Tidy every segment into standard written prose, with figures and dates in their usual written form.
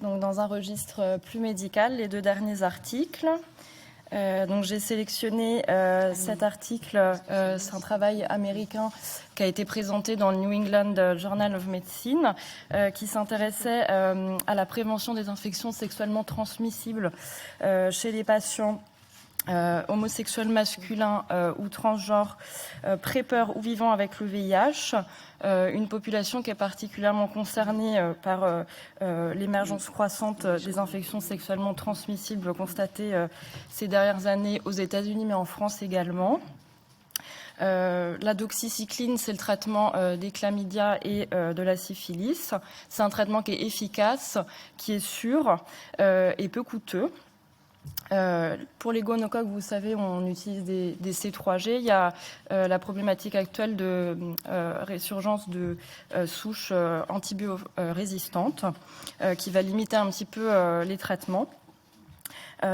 Donc, dans un registre plus médical, les 2 derniers articles. Donc j'ai sélectionné cet article, c'est un travail américain qui a été présenté dans le New England Journal of Medicine, qui s'intéressait à la prévention des infections sexuellement transmissibles chez les patients homosexuels masculins ou transgenres, prépeurs ou vivant avec le VIH, une population qui est particulièrement concernée par l'émergence croissante des infections sexuellement transmissibles constatées ces dernières années aux États-Unis, mais en France également. La doxycycline, c'est le traitement des chlamydia et de la syphilis. C'est un traitement qui est efficace, qui est sûr et peu coûteux. Pour les gonocoques, vous savez, on utilise des C3G. Il y a la problématique actuelle de résurgence de souches antibiorésistantes qui va limiter un petit peu les traitements.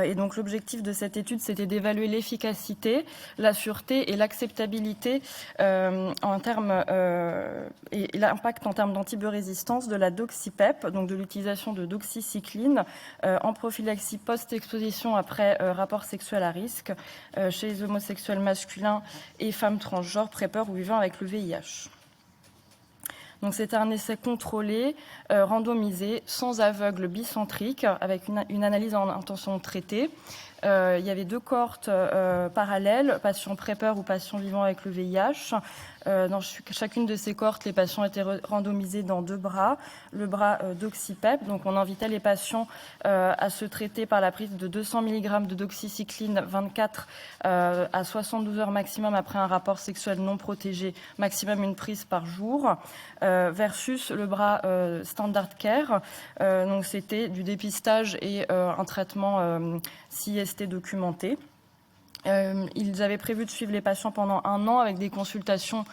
Et donc l'objectif de cette étude, c'était d'évaluer l'efficacité, la sûreté et l'acceptabilité en termes et l'impact en termes d'antibiorésistance de la doxypep, donc de l'utilisation de doxycycline en prophylaxie post-exposition après rapport sexuel à risque chez les homosexuels masculins et femmes transgenres prépeurs ou vivant avec le VIH. Donc c'était un essai contrôlé, randomisé, sans aveugle bicentrique, avec une analyse en intention de traiter. Il y avait 2 cohortes parallèles, patients prépeurs ou patients vivant avec le VIH. Dans chacune de ces cohortes, les patients étaient randomisés dans 2 bras, le bras doxypep. Donc on invitait les patients à se traiter par la prise de 200 mg de doxycycline 24 à 72 heures maximum après un rapport sexuel non protégé, maximum une prise par jour, versus le bras standard care. Donc c'était du dépistage et un traitement CIST documenté. Ils avaient prévu de suivre les patients pendant 1 an avec des consultations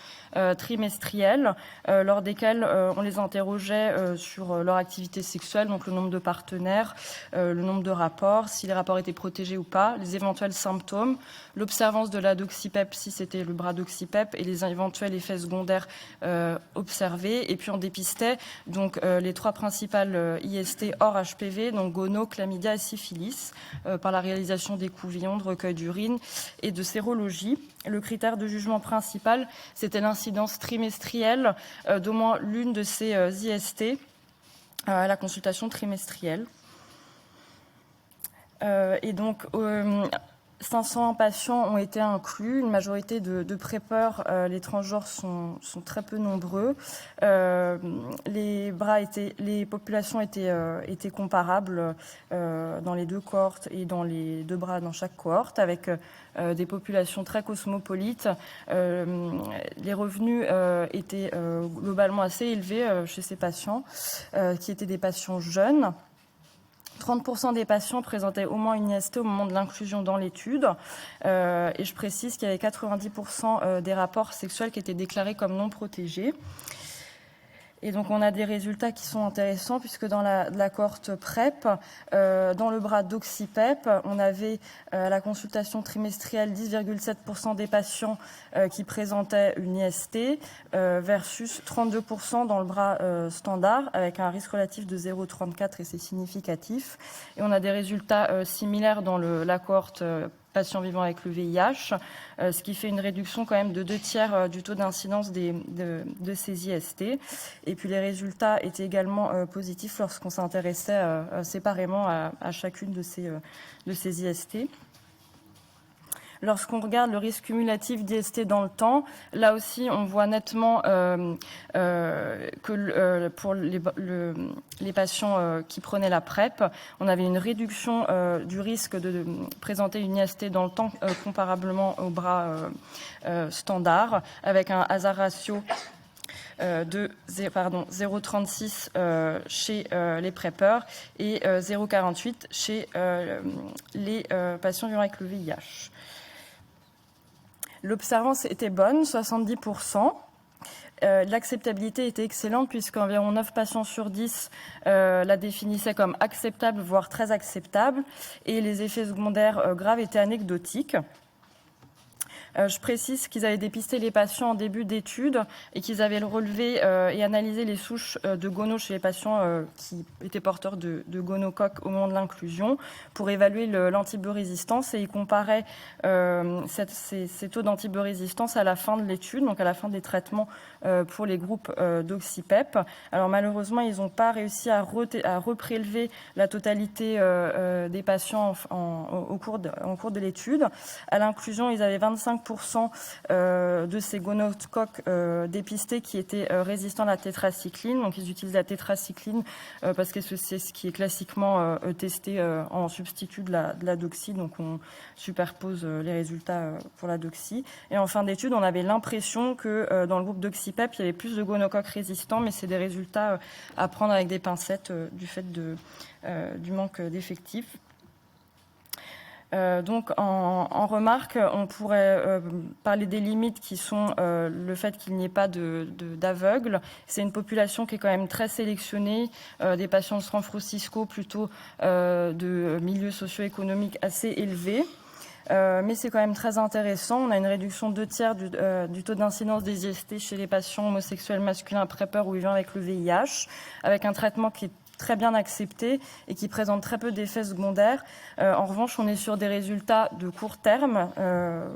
trimestrielles lors desquelles on les interrogeait sur leur activité sexuelle, donc le nombre de partenaires, le nombre de rapports, si les rapports étaient protégés ou pas, les éventuels symptômes, l'observance de la doxypep si c'était le bras doxypep et les éventuels effets secondaires observés. Et puis on dépistait donc les 3 principales IST hors HPV, donc gono, chlamydia et syphilis, par la réalisation d'écouvillons, de recueil d'urine et de sérologie. Le critère de jugement principal, c'était l'incidence trimestrielle d'au moins l'une de ces IST à la consultation trimestrielle. Et donc, 500 patients ont été inclus, une majorité de prépeurs, les transgenres sont très peu nombreux. Les populations étaient comparables dans les 2 cohortes et dans les 2 bras dans chaque cohorte, avec des populations très cosmopolites. Les revenus étaient globalement assez élevés chez ces patients, qui étaient des patients jeunes. 30% des patients présentaient au moins une IST au moment de l'inclusion dans l'étude. Et je précise qu'il y avait 90% des rapports sexuels qui étaient déclarés comme non protégés. Et donc on a des résultats qui sont intéressants puisque dans la cohorte PrEP, dans le bras doxypep, on avait à la consultation trimestrielle 10,7% des patients qui présentaient une IST versus 32% dans le bras standard avec un risque relatif de 0,34 et c'est significatif. Et on a des résultats similaires dans la cohorte patients vivant avec le VIH, ce qui fait une réduction quand même de 2/3 du taux d'incidence de ces IST. Et puis les résultats étaient également positifs lorsqu'on s'intéressait séparément à chacune de ces IST. Lorsqu'on regarde le risque cumulatif d'IST dans le temps, là aussi, on voit nettement que pour les patients qui prenaient la PrEP, on avait une réduction du risque de présenter une IST dans le temps comparablement au bras standard, avec un hazard ratio de 0,36 chez les prépeurs et 0,48 chez les patients vivant avec le VIH. L'observance était bonne, 70%. L'acceptabilité était excellente puisqu'environ 9 patients sur 10 la définissaient comme acceptable, voire très acceptable. Et les effets secondaires graves étaient anecdotiques. Je précise qu'ils avaient dépisté les patients en début d'étude et qu'ils avaient relevé et analysé les souches de gono chez les patients qui étaient porteurs de gonocoque au moment de l'inclusion pour évaluer l'antibiorésistance, et ils comparaient ces taux d'antibiorésistance à la fin de l'étude, donc à la fin des traitements pour les groupes d'oxypep. Alors malheureusement, ils n'ont pas réussi à reprélever la totalité des patients en cours de l'étude. À l'inclusion, ils avaient 25% de ces gonocoques dépistés qui étaient résistants à la tétracycline. Donc ils utilisent la tétracycline parce que c'est ce qui est classiquement testé en substitut de la doxy. Donc on superpose les résultats pour la doxy. Et en fin d'étude, on avait l'impression que dans le groupe d'oxypep, il y avait plus de gonocoques résistants, mais c'est des résultats à prendre avec des pincettes du fait du manque d'effectifs. Donc en remarque, on pourrait parler des limites qui sont le fait qu'il n'y ait pas d'aveugles. C'est une population qui est quand même très sélectionnée, des patients de San Francisco plutôt de milieux socio-économiques assez élevés. Mais c'est quand même très intéressant. On a une réduction de 2/3 du taux d'incidence des IST chez les patients homosexuels masculins PrEP ou vivant avec le VIH, avec un traitement qui est très bien accepté et qui présente très peu d'effets secondaires. En revanche, on est sur des résultats de court terme,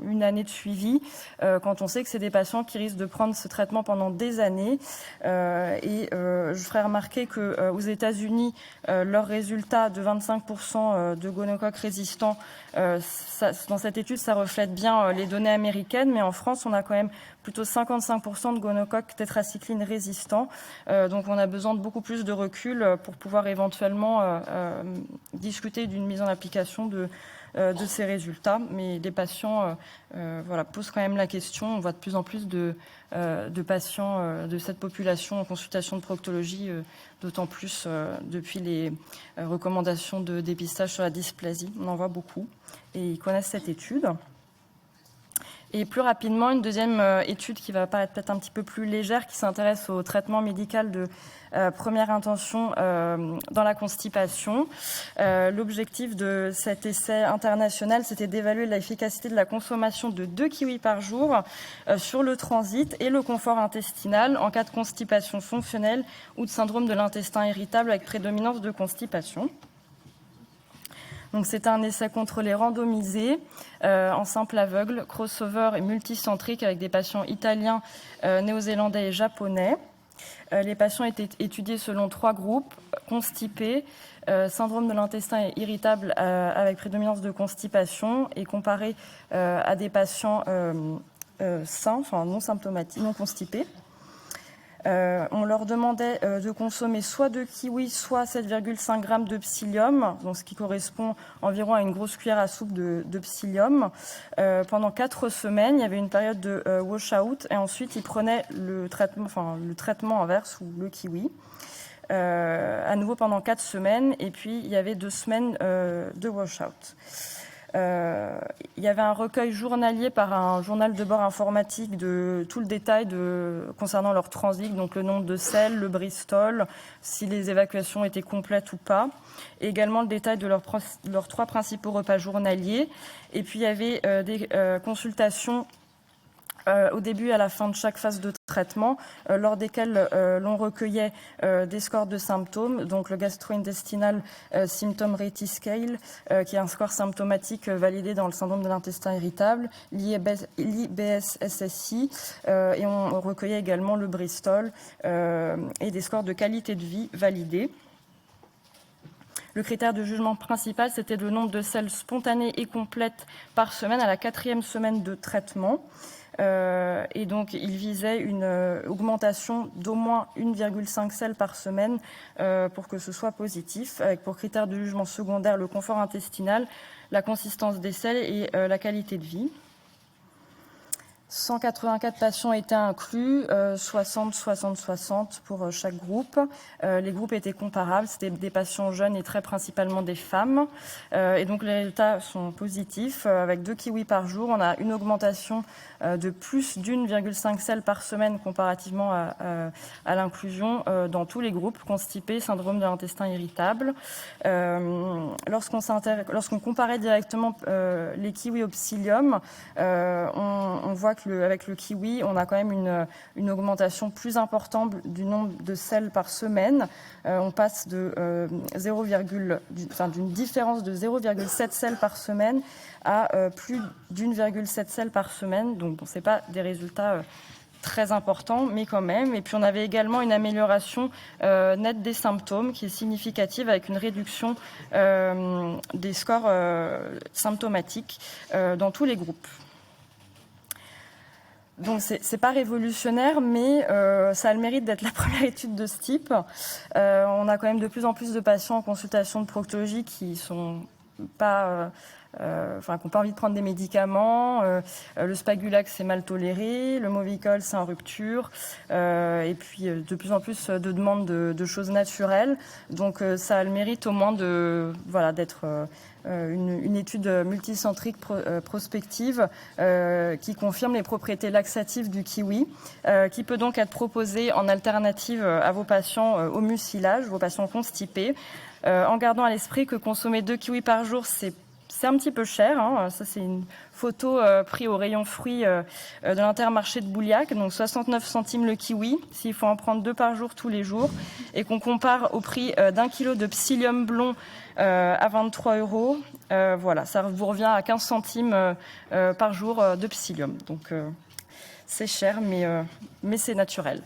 une année de suivi, quand on sait que c'est des patients qui risquent de prendre ce traitement pendant des années. Je ferai remarquer qu'aux États-Unis, leurs résultats de 25% de gonocoques résistants, dans cette étude, ça reflète bien les données américaines, mais en France, on a quand même plutôt 55% de gonocoques tétracycline résistants. Donc on a besoin de beaucoup plus de recul pour pouvoir éventuellement discuter d'une mise en application de ces résultats. Mais les patients posent quand même la question. On voit de plus en plus de patients de cette population en consultation de proctologie, d'autant plus depuis les recommandations de dépistage sur la dysplasie. On en voit beaucoup et ils connaissent cette étude. Et plus rapidement, une deuxième étude qui va paraître peut-être un petit peu plus légère, qui s'intéresse au traitement médical de première intention dans la constipation. L'objectif de cet essai international, c'était d'évaluer l'efficacité de la consommation de 2 kiwis par jour sur le transit et le confort intestinal en cas de constipation fonctionnelle ou de syndrome de l'intestin irritable avec prédominance de constipation. Donc c'est un essai contrôlé randomisé en simple aveugle, crossover et multicentrique avec des patients italiens, néo-zélandais et japonais. Les patients étaient étudiés selon 3 groupes: constipés, syndrome de l'intestin irritable avec prédominance de constipation, et comparés à des patients sains, enfin non symptomatiques, non constipés. On leur demandait de consommer soit 2 kiwis, soit 7,5 grammes de psyllium, donc ce qui correspond environ à une grosse cuillère à soupe de psyllium. Pendant 4 semaines, il y avait une période de wash-out, et ensuite ils prenaient le traitement inverse ou le kiwi. À nouveau pendant 4 semaines, et puis il y avait 2 semaines de wash-out. Il y avait un recueil journalier par un journal de bord informatique de tout le détail concernant leur transit, donc le nombre de selles, le Bristol, si les évacuations étaient complètes ou pas, et également le détail de leurs 3 principaux repas journaliers. Et puis il y avait des consultations au début et à la fin de chaque phase de traitement, lors desquelles l'on recueillait des scores de symptômes, donc le Gastro-Intestinal Symptom Rating Scale, qui est un score symptomatique validé dans le syndrome de l'intestin irritable, l'IBS-SSI, et on recueillait également le Bristol et des scores de qualité de vie validés. Le critère de jugement principal, c'était le nombre de selles spontanées et complètes par semaine à la 4e semaine de traitement. Et donc, il visait une augmentation d'au moins 1,5 selles par semaine pour que ce soit positif, avec pour critère de jugement secondaire le confort intestinal, la consistance des selles et la qualité de vie. 184 patients étaient inclus, 60 pour chaque groupe. Les groupes étaient comparables, c'était des patients jeunes et très principalement des femmes. Et donc les résultats sont positifs. Avec 2 kiwis par jour, on a une augmentation de plus d'1,5 selle par semaine comparativement à l'inclusion dans tous les groupes, constipés, syndrome de l'intestin irritable. Lorsqu'on comparait directement les kiwis au psyllium, on voit qu'avec le kiwi, on a quand même une augmentation plus importante du nombre de selles par semaine. On passe d'une différence de 0,7 selles par semaine à plus d'1,7 selles par semaine. Donc, ce n'est pas des résultats très importants, mais quand même. Et puis, on avait également une amélioration nette des symptômes qui est significative avec une réduction des scores symptomatiques dans tous les groupes. Donc c'est pas révolutionnaire, mais ça a le mérite d'être la première étude de ce type. On a quand même de plus en plus de patients en consultation de proctologie qui sont pas, qui n'ont pas envie de prendre des médicaments. Le Spagulac, c'est mal toléré. Le Movicol, c'est en rupture. Et puis de plus en plus de demandes de choses naturelles. Donc ça a le mérite au moins d'être une étude multicentrique prospective qui confirme les propriétés laxatives du kiwi, qui peut donc être proposée en alternative à vos patients au mucilage, vos patients constipés, en gardant à l'esprit que consommer 2 kiwis par jour, c'est un petit peu cher. Hein. Ça, c'est une photo prise au rayon fruits de l'Intermarché de Bouliac. Donc 69 centimes le kiwi, s'il faut en prendre 2 par jour tous les jours. Et qu'on compare au prix d'1 kilo de psyllium blond à 23 €. Voilà, ça vous revient à 15 centimes par jour de psyllium. Donc c'est cher, mais c'est naturel.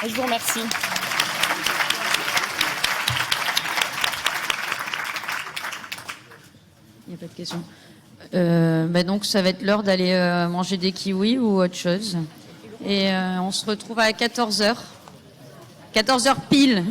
Et je vous remercie. Il n'y a pas de question. Donc ça va être l'heure d'aller manger des kiwis ou autre chose. Et on se retrouve à 14h. 14h pile.